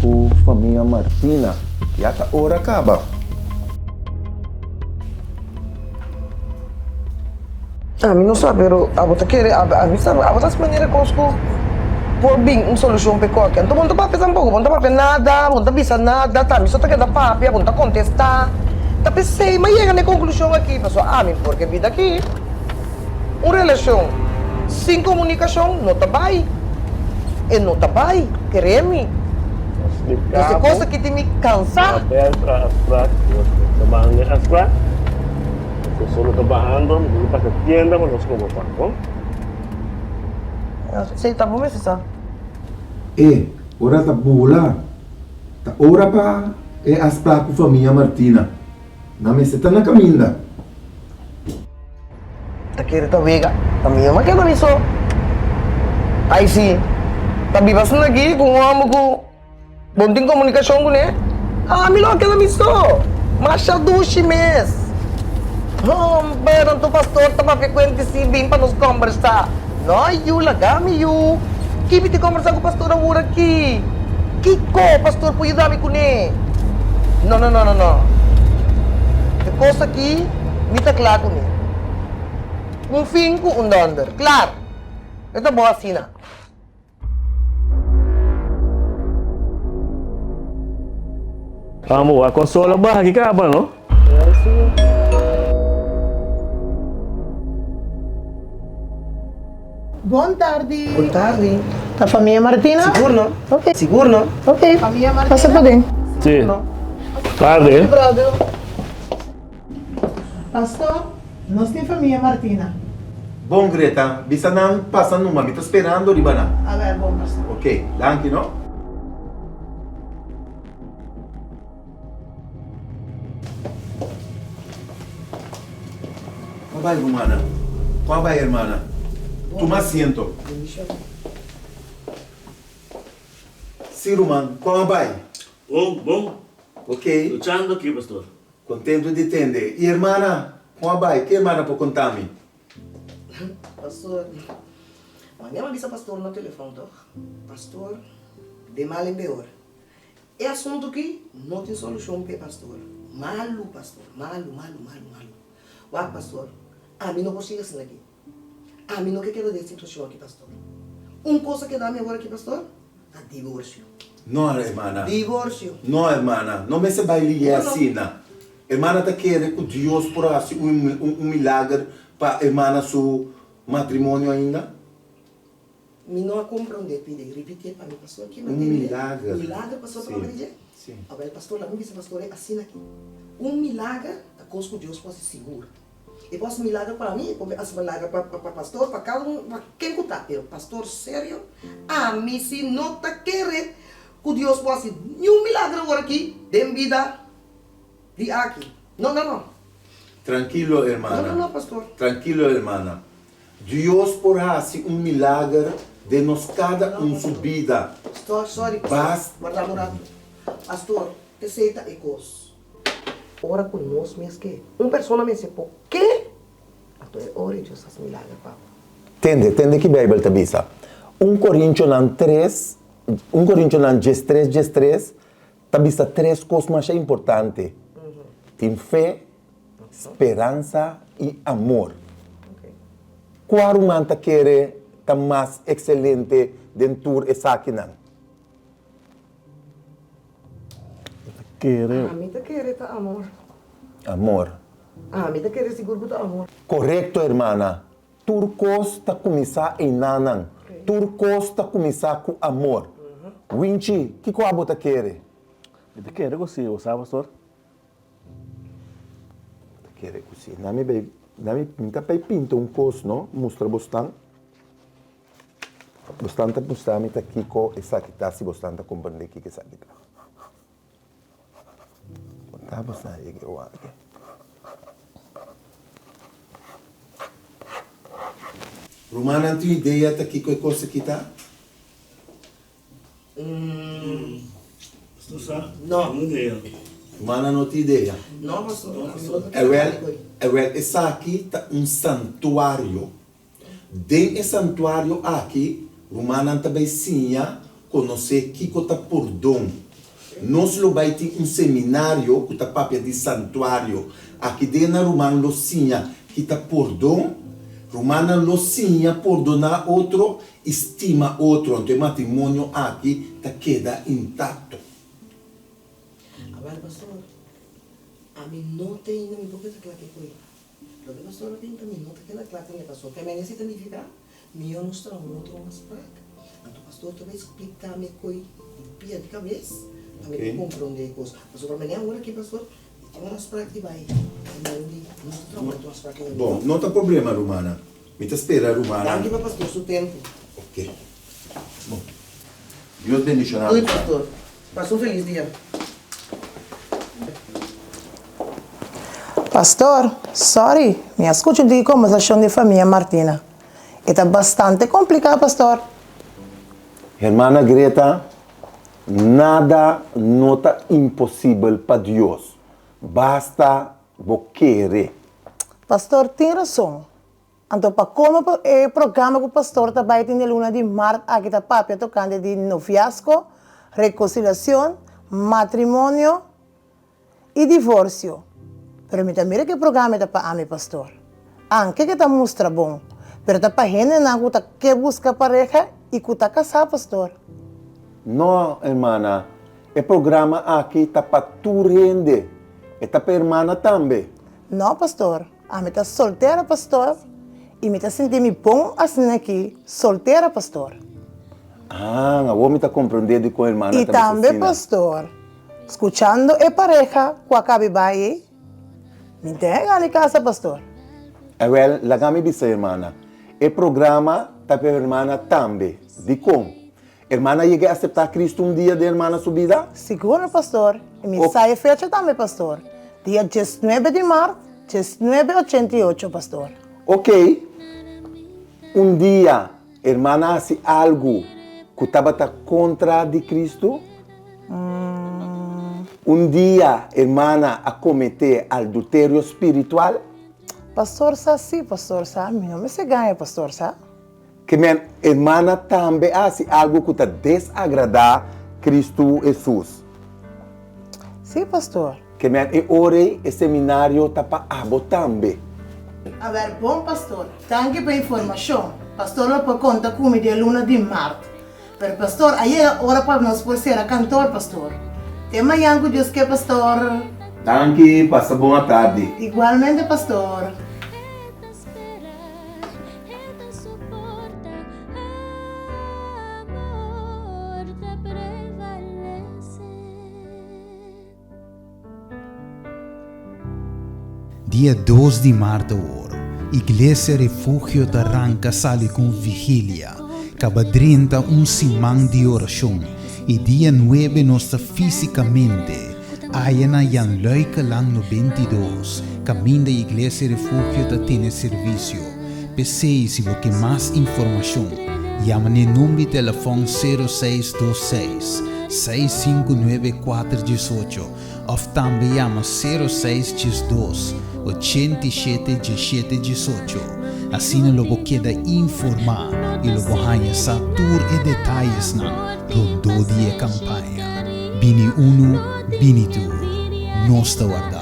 com a família Martina. E até a hora acaba. A mim não sabe, pero a bota querer, a mim sabe, a bota se maneira conosco por bem uma solução para qualquer. Então, não tá pensando um pouco, não tá pensando nada, não tá pensando nada, tá? Me só tá querendo papi, não tá contestar. Tá pensei, mas chega na conclusão aqui, pessoal. A mim, porque vida aqui, uma relação sem comunicação não tá bem. E não tá bem, creme. Essa coisa que te me cansa. Até as práticas, trabalhando as práticas. Solo trabajando, me gusta que atienda, pero no sé cómo pago. Sei, tá bom, mas sabe? Ora tá boa. Tá hora para aspa com a família Martina. Na mesa tá na caminha. Tá querendo tá vega. Tá minha, mas que tá isso? Aí sim. Tá bibasando aqui com um amo com bom tem comunicação com ele. Ah, me lo aquela missão. Mas a duche mês. Pero tu pastor tá frequente se bem para nos conversar. Não, eu lagami eu. Que me te conversar com o pastor agora aqui? Que pastor pode dar-me com ele? Não. A coisa aqui, me tá claro com ele. Um fim com um donder, claro. Ito boa assim, na. Kamu, a consola ba? Hakika ba, no? Buon tardi. Boa tarde. La famiglia Martina? Seguro não? Ok. Seguro não? Ok. Famiglia Martina? Passa por dentro. Sì. Não. Tardi? Brother. Pastor, nós temos família Martina. Bom, Greta, bisa não passa numa, me tá esperando ribana. A ver, bom pastor. Ok, danke, no? Como vai, Romana? Como vai, hermana? Toma asiento. Sim, Roman, como vai? Bom. Ok, Luchando aqui, pastor. contento de entender. E hermana, como vai? Que hermana pode contar-me? Pastor, amanhã me avisa pastor no telefone, tá? Pastor, de mal em pior. É assunto que não tem solução para pastor. Malo, pastor. Malo. Uau, pastor, a mim não consigo assim aqui. A mim não quero dessa situação aqui, pastor. Uma coisa que dá-me agora aqui, pastor, é divórcio. Não, hermana. Divórcio. Não, hermana. Não me se vai ligar Não. assim, não. Hermana está querendo que Deus por assim um milagre para hermana seu matrimônio ainda? Me não compreender, pedir, repetir para mim, pastor, aqui não Um tem milagre. Milagre, pastor, para me dizer? Sim. Agora, pastor, lá me diz, pastor, é assim aqui. Um milagre, a coisa que Deus pode segura. E posso milagre para mim, as milagre para pastor, para cada um, para quem que está. Eu, pastor, sério, a mim se não está querendo que Deus possa nenhum milagre agora aqui, de vida de aqui. Não. Tranquilo, hermana. Não, pastor. Tranquilo, hermana. Deus por assim um milagre de nos cada Não, subida. Pastor, sorry, pastor. Basta. Guarda morado. Pastor, aceita e coisa. Ora conosco, mesmo que uma pessoa me disse, por quê? Então, ora e Deus faz milagre, papa. Tende que a Bíblia te diz. 1 Coríntios 3, 1 Coríntios 13, te diz três coisas mais importantes. Tem fé, esperança e amor. Qual uma te quer estar mais excelente dentro dessa aqui? Quero. A mim tá querendo amor. Amor. A mim tá querendo seguro do amor. Correto, hermana. Turcos está começar em nanan. Turcos está começar com amor. Winchi, que coisa você quer? Eu quero que você, sabe, pastor? Quer così. Nami pinta pai pinta um cos, no? Mostra bastante. Bastante postami ta kiko esakita si bastante comprende kiko esakita. Tá bastante que eu acho. Romana, tu ideia ta kiko coisa que tá? Pastor, sabe? Não. Não deu. Romana não tem ideia. Não, pastor. Essa aqui tá um santuário. Dentro desse santuário aqui, Romana também sim conhecer que está por dom. Nós lo vai ter um seminário que tá papia de santuário. Aqui dentro na Romana Locinha, que tá perdão. Romana Locinha perdonar outro, estima outro. Então o matrimônio aqui tá queda intacto. Agora, pastor, a mim não tem na minha boca aquela que foi. Lo que pastor tem também não tem aquela que pastor. Que me necessita me virar, me eu não estou um outro mais fraco. Então pastor tu vai explicar me coi pia de cabeça, também compreender coisas. Pastor para mim agora que pastor tinha umas práticas de vai. Não estou muito umas práticas. Bom, não tem problema, Romana. Me te espera, Romana. Danke para pastor seu tempo. Ok. Bom. Deus bendiga. Oi, pastor. Passou um feliz dia. Pastor, sorry, me escucho de conversação de família Martina. Está bastante complicado, pastor. Hermana Greta, nada nota impossível para Deus. Basta querer. Pastor, tem razão. Então, para como o programa que o pastor está vai ter na luna de março, aqui está papia tocando de noviazgo, reconciliação, matrimônio e divórcio. Pero me também que o programa está para mim, pastor. Anche que está mostra bom. Pero está para gente que busca pareja e que está casado, pastor. Não, hermana. O programa aqui está para tu rende. Está para a hermana também. Não, pastor. A mim está solteira, pastor. E me está sentindo bom assim aqui, solteira, pastor. Ah, eu me está compreendendo com a hermana E também, pastor, escutando a pareja que acaba vai, me entrega na casa, pastor. Well, la mi dice, hermana. O programa está para a hermana também. De como? Hermana llega a aceitar Cristo um dia de hermana subida? Seguro, pastor. E me sai a fecha também, pastor. Dia 19 de março, 1988, pastor. Ok. Um dia, hermana hace algo que estava contra de Cristo? Um dia, hermana, a cometer adultério espiritual? Pastor, sim, pastor, sabe? Não me se ganha, pastor, sabe? Que minha hermana também hace algo que está desagrada Cristo Jesus. Sim, pastor. Que minha ore e seminário está para abo também. A ver, bom, pastor. Tanque para informação. Pastor, não pode contar comigo de luna de março. Pero, pastor, aí é hora para nós por ser a cantor, pastor. Tem manhã que Deus quer, pastor. Tanque, passa boa tarde. Igualmente, pastor. Dia 2 de março, Igreja Refúgio da Ranca sale com vigília, cabadrinta semana de oração, e dia 9 nossa fisicamente, ayana yan loica lang no 22, caminho da Igreja Refúgio da Tene Serviço. PC se você mais informação, llama no número de telefone 0626 659418 ou também llama 0662 871718. Assim não vou queda informar e lo vou saber tour e detalhes na rondo dia campanha. Bini uno, bini tu, nós te guarda.